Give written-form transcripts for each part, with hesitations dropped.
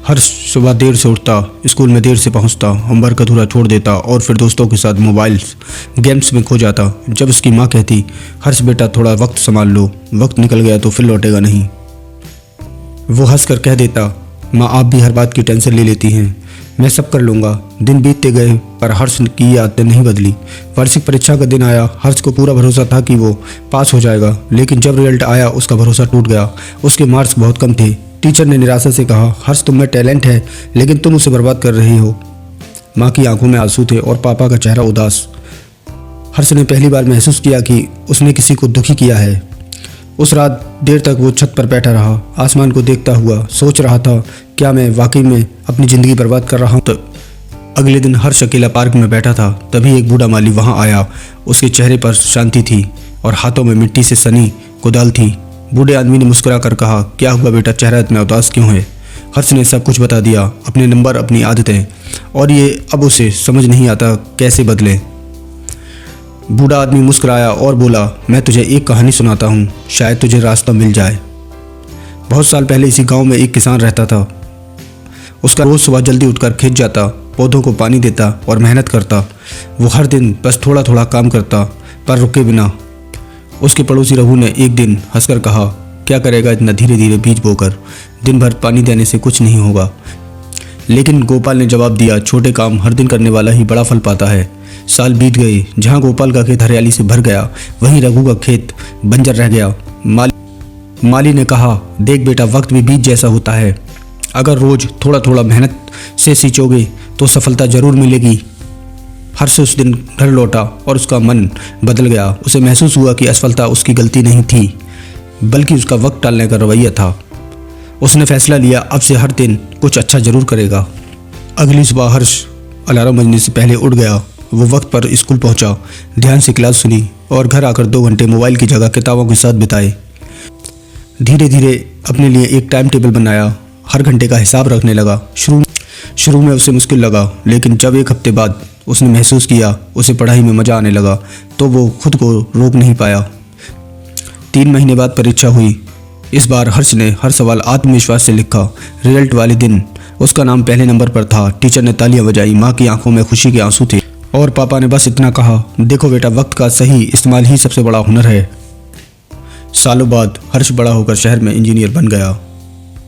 हर्ष सुबह देर से उठता, स्कूल में देर से पहुंचता, होमवर्क अधूरा छोड़ देता और फिर दोस्तों के साथ मोबाइल गेम्स में खो जाता। जब उसकी माँ कहती, हर्ष बेटा थोड़ा वक्त संभाल लो, वक्त निकल गया तो फिर लौटेगा नहीं, वो हंसकर कह देता, माँ आप भी हर बात की टेंशन ले लेती हैं, मैं सब कर लूँगा। दिन बीतते गए पर हर्ष की आदतें नहीं बदली। वार्षिक परीक्षा का दिन आया। हर्ष को पूरा भरोसा था कि वो पास हो जाएगा, लेकिन जब रिजल्ट आया उसका भरोसा टूट गया। उसके मार्क्स बहुत कम थे। टीचर ने निराशा से कहा, हर्ष तुम में टैलेंट है लेकिन तुम उसे बर्बाद कर रही हो। माँ की आंखों में आंसू थे और पापा का चेहरा उदास। हर्ष ने पहली बार महसूस किया कि उसने किसी को दुखी किया है। उस रात देर तक वो छत पर बैठा रहा, आसमान को देखता हुआ सोच रहा था, क्या मैं वाकई में अपनी ज़िंदगी बर्बाद कर रहा हूँ। तो अगले दिन हर्ष अकेला पार्क में बैठा था, तभी एक बूढ़ा माली वहाँ आया। उसके चेहरे पर शांति थी और हाथों में मिट्टी से सनी कुदाल थी। बूढ़े आदमी ने मुस्कुरा कर कहा, क्या हुआ बेटा, चेहरा इतना उदास क्यों है। हर्ष ने सब कुछ बता दिया, अपने नंबर, अपनी आदतें, और ये अब उसे समझ नहीं आता कैसे बदले। बूढ़ा आदमी मुस्कुराया और बोला, मैं तुझे एक कहानी सुनाता हूँ, शायद तुझे रास्ता मिल जाए। बहुत साल पहले इसी गांव में एक किसान रहता था। उसका रोज़ सुबह जल्दी उठकर खेत जाता, पौधों को पानी देता और मेहनत करता। वो हर दिन बस थोड़ा थोड़ा काम करता पर रुके बिना। उसके पड़ोसी रघु ने एक दिन हंसकर कहा, क्या करेगा इतना धीरे धीरे बीज बोकर, दिन भर पानी देने से कुछ नहीं होगा। लेकिन गोपाल ने जवाब दिया, छोटे काम हर दिन करने वाला ही बड़ा फल पाता है। साल बीत गए। जहाँ गोपाल का खेत हरियाली से भर गया, वहीं रघु का खेत बंजर रह गया। माली ने कहा, देख बेटा, वक्त भी बीज जैसा होता है, अगर रोज थोड़ा थोड़ा मेहनत से सींचोगे तो सफलता जरूर मिलेगी। हर्ष उस दिन घर लौटा और उसका मन बदल गया। उसे महसूस हुआ कि असफलता उसकी गलती नहीं थी, बल्कि उसका वक्त टालने का रवैया था। उसने फैसला लिया, अब से हर दिन कुछ अच्छा जरूर करेगा। अगली सुबह हर्ष अलार्म बजने से पहले उठ गया। वो वक्त पर स्कूल पहुंचा, ध्यान से क्लास सुनी और घर आकर 2 घंटे मोबाइल की जगह किताबों के साथ बिताए। धीरे धीरे अपने लिए एक टाइम टेबल बनाया, हर घंटे का हिसाब रखने लगा। शुरू में उसे मुश्किल लगा, लेकिन जब 1 हफ्ते बाद उसने महसूस किया उसे पढ़ाई में मज़ा आने लगा, तो वो खुद को रोक नहीं पाया। 3 महीने बाद परीक्षा हुई। इस बार हर्ष ने हर सवाल आत्मविश्वास से लिखा। रिजल्ट वाले दिन उसका नाम पहले नंबर पर था। टीचर ने तालियां बजाई, माँ की आंखों में खुशी के आंसू थे और पापा ने बस इतना कहा, देखो बेटा, वक्त का सही इस्तेमाल ही सबसे बड़ा हुनर है। सालों बाद हर्ष बड़ा होकर शहर में इंजीनियर बन गया।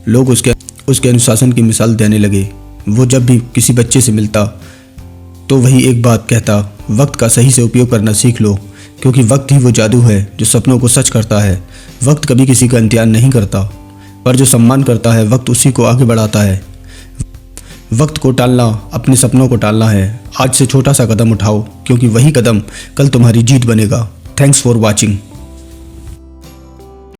लोग उसके अनुशासन की मिसाल देने लगे। वो जब भी किसी बच्चे से मिलता तो वही एक बात कहता, वक्त का सही से उपयोग करना सीख लो, क्योंकि वक्त ही वो जादू है जो सपनों को सच करता है। वक्त कभी किसी का इम्तिहान नहीं करता, पर जो सम्मान करता है वक्त उसी को आगे बढ़ाता है। वक्त को टालना अपने सपनों को टालना है। आज से छोटा सा कदम उठाओ, क्योंकि वही कदम कल तुम्हारी जीत बनेगा। Thanks for watching.